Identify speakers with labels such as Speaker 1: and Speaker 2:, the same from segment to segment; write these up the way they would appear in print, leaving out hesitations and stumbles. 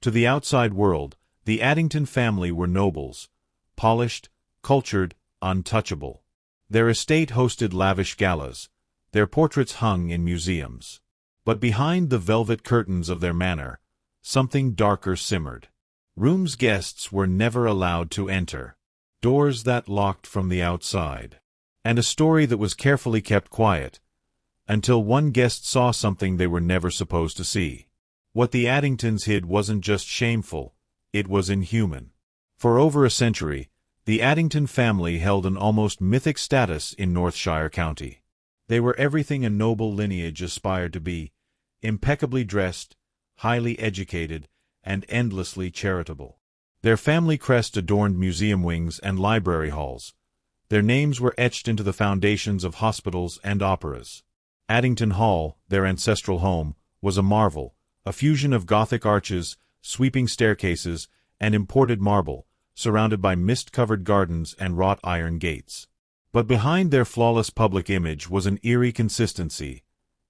Speaker 1: To the outside world, the Addington family were nobles, polished, cultured, untouchable. Their estate hosted lavish galas, their portraits hung in museums. But behind the velvet curtains of their manor, something darker simmered. Rooms guests were never allowed to enter, doors that locked from the outside, and a story that was carefully kept quiet, until one guest saw something they were never supposed to see. What the Addingtons hid wasn't just shameful, it was inhuman. For over a century, the Addington family held an almost mythic status in Northshire County. They were everything a noble lineage aspired to be, impeccably dressed, highly educated, and endlessly charitable. Their family crest adorned museum wings and library halls. Their names were etched into the foundations of hospitals and operas. Addington Hall, their ancestral home, was a marvel, a fusion of Gothic arches, sweeping staircases, and imported marble, surrounded by mist-covered gardens and wrought iron gates. But behind their flawless public image was an eerie consistency: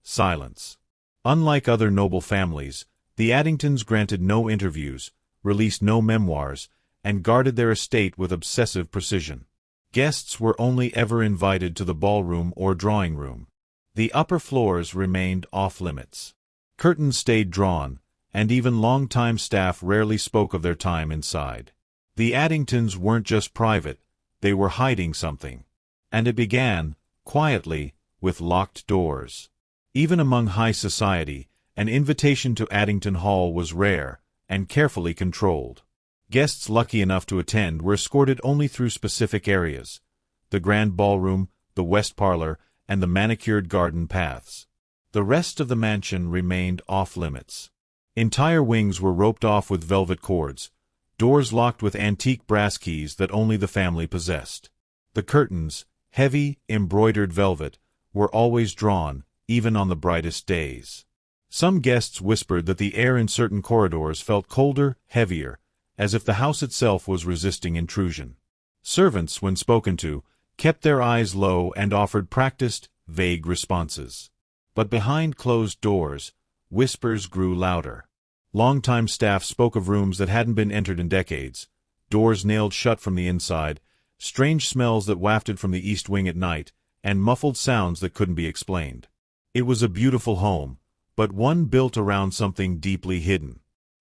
Speaker 1: silence. Unlike other noble families, the Addingtons granted no interviews, released no memoirs, and guarded their estate with obsessive precision. Guests were only ever invited to the ballroom or drawing room. The upper floors remained off-limits. Curtains stayed drawn, and even long-time staff rarely spoke of their time inside. The Addingtons weren't just private, they were hiding something. And it began, quietly, with locked doors. Even among high society, an invitation to Addington Hall was rare, and carefully controlled. Guests lucky enough to attend were escorted only through specific areas: the grand ballroom, the west parlor, and the manicured garden paths. The rest of the mansion remained off-limits. Entire wings were roped off with velvet cords, doors locked with antique brass keys that only the family possessed. The curtains, heavy, embroidered velvet, were always drawn, even on the brightest days. Some guests whispered that the air in certain corridors felt colder, heavier, as if the house itself was resisting intrusion. Servants, when spoken to, kept their eyes low and offered practiced, vague responses. But behind closed doors, whispers grew louder. Longtime staff spoke of rooms that hadn't been entered in decades, doors nailed shut from the inside, strange smells that wafted from the east wing at night, and muffled sounds that couldn't be explained. It was a beautiful home, but one built around something deeply hidden.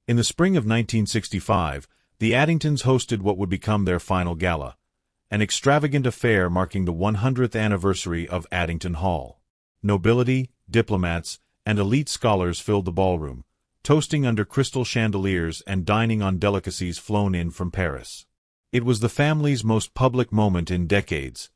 Speaker 1: In the spring of 1965, the Addingtons hosted what would become their final gala, an extravagant affair marking the 100th anniversary of Addington Hall. Nobility, diplomats, and elite scholars filled the ballroom, toasting under crystal chandeliers and dining on delicacies flown in from Paris. It was the family's most public moment in decades,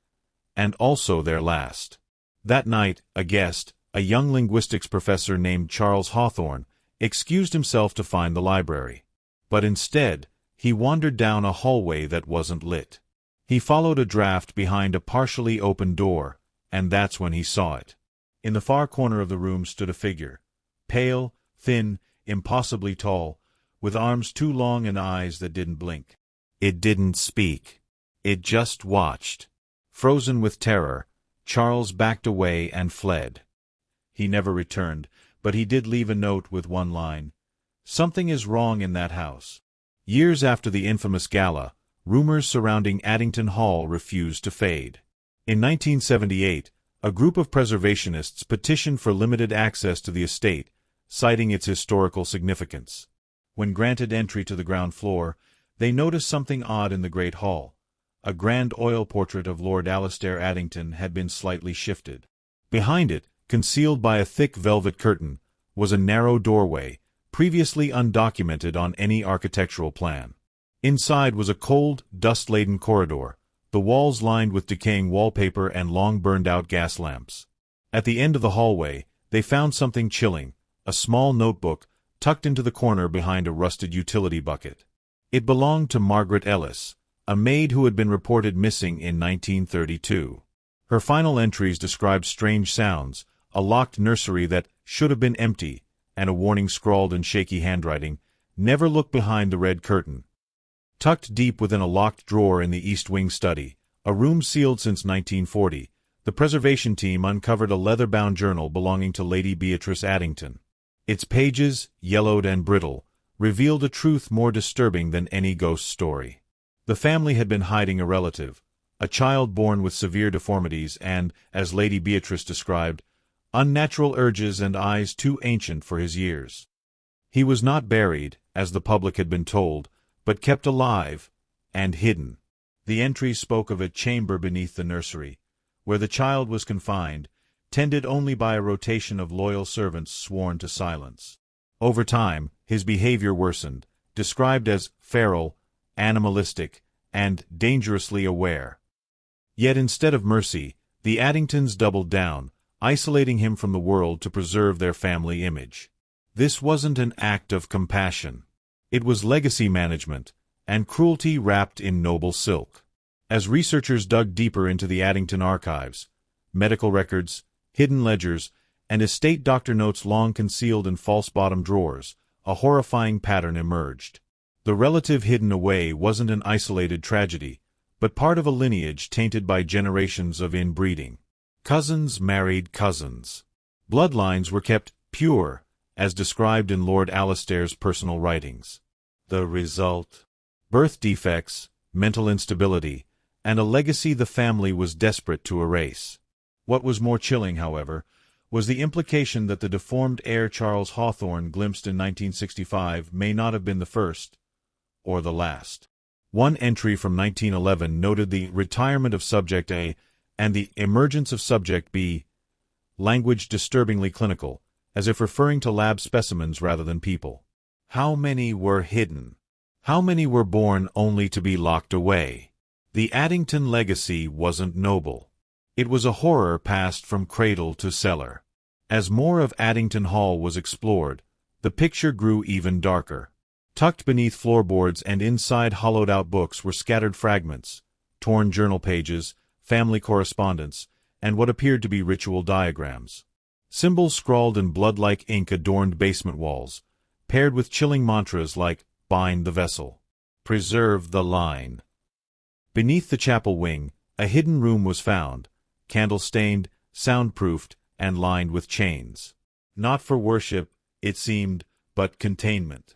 Speaker 1: and also their last. That night, a guest, a young linguistics professor named Charles Hawthorne, excused himself to find the library. But instead, he wandered down a hallway that wasn't lit. He followed a draft behind a partially open door, and that's when he saw it. In the far corner of the room stood a figure, pale, thin, impossibly tall, with arms too long and eyes that didn't blink. It didn't speak. It just watched. Frozen with terror, Charles backed away and fled. He never returned, but he did leave a note with one line: "Something is wrong in that house." Years after the infamous gala, rumors surrounding Addington Hall refused to fade. In 1978, a group of preservationists petitioned for limited access to the estate, citing its historical significance. When granted entry to the ground floor, they noticed something odd in the Great Hall. A grand oil portrait of Lord Alastair Addington had been slightly shifted. Behind it, concealed by a thick velvet curtain, was a narrow doorway, previously undocumented on any architectural plan. Inside was a cold, dust-laden corridor, the walls lined with decaying wallpaper and long burned-out gas lamps. At the end of the hallway, they found something chilling, a small notebook tucked into the corner behind a rusted utility bucket. It belonged to Margaret Ellis, a maid who had been reported missing in 1932. Her final entries described strange sounds, a locked nursery that should have been empty, and a warning scrawled in shaky handwriting: "Never look behind the red curtain." Tucked deep within a locked drawer in the East Wing study, a room sealed since 1940, the preservation team uncovered a leather-bound journal belonging to Lady Beatrice Addington. Its pages, yellowed and brittle, revealed a truth more disturbing than any ghost story. The family had been hiding a relative, a child born with severe deformities and, as Lady Beatrice described, unnatural urges and eyes too ancient for his years. He was not buried, as the public had been told, but kept alive and hidden. The entries spoke of a chamber beneath the nursery, where the child was confined, tended only by a rotation of loyal servants sworn to silence. Over time, his behavior worsened, described as feral, animalistic, and dangerously aware. Yet instead of mercy, the Addingtons doubled down, isolating him from the world to preserve their family image. This wasn't an act of compassion. It was legacy management, and cruelty wrapped in noble silk. As researchers dug deeper into the Addington archives, medical records, hidden ledgers, and estate doctor notes long concealed in false bottom drawers, a horrifying pattern emerged. The relative hidden away wasn't an isolated tragedy, but part of a lineage tainted by generations of inbreeding. Cousins married cousins. Bloodlines were kept pure, as described in Lord Alistair's personal writings. The result? Birth defects, mental instability, and a legacy the family was desperate to erase. What was more chilling, however, was the implication that the deformed heir Charles Hawthorne glimpsed in 1965 may not have been the first, or the last. One entry from 1911 noted the retirement of Subject A and the emergence of Subject B, language disturbingly clinical, as if referring to lab specimens rather than people. How many were hidden? How many were born only to be locked away? The Addington legacy wasn't noble. It was a horror passed from cradle to cellar. As more of Addington Hall was explored, the picture grew even darker. Tucked beneath floorboards and inside hollowed-out books were scattered fragments, torn journal pages, family correspondence, and what appeared to be ritual diagrams. Symbols scrawled in blood-like ink adorned basement walls, paired with chilling mantras like, "Bind the vessel," "Preserve the line." Beneath the chapel wing, a hidden room was found, candle-stained, soundproofed, and lined with chains. Not for worship, it seemed, but containment.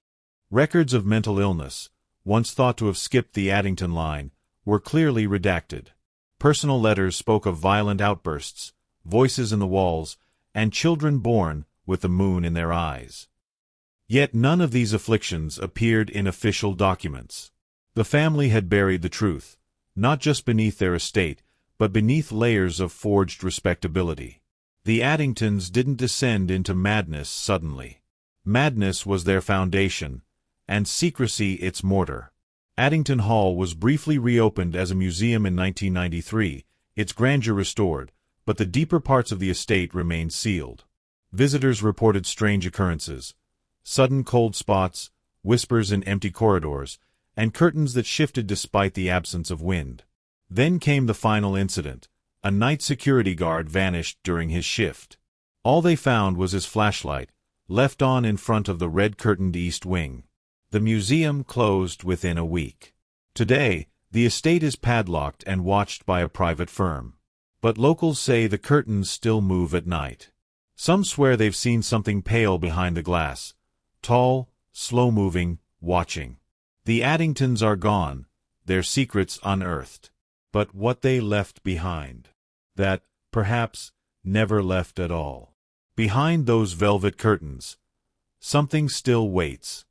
Speaker 1: Records of mental illness, once thought to have skipped the Addington line, were clearly redacted. Personal letters spoke of violent outbursts, voices in the walls, and children born with the moon in their eyes. Yet none of these afflictions appeared in official documents. The family had buried the truth, not just beneath their estate, but beneath layers of forged respectability. The Addingtons didn't descend into madness suddenly. Madness was their foundation, and secrecy its mortar. Addington Hall was briefly reopened as a museum in 1993, its grandeur restored, but the deeper parts of the estate remained sealed. Visitors reported strange occurrences, sudden cold spots, whispers in empty corridors, and curtains that shifted despite the absence of wind. Then came the final incident. A night security guard vanished during his shift. All they found was his flashlight, left on in front of the red-curtained east wing. The museum closed within a week. Today, the estate is padlocked and watched by a private firm. But locals say the curtains still move at night. Some swear they've seen something pale behind the glass, tall, slow-moving, watching. The Addingtons are gone, their secrets unearthed. But what they left behind? That, perhaps, never left at all. Behind those velvet curtains, something still waits.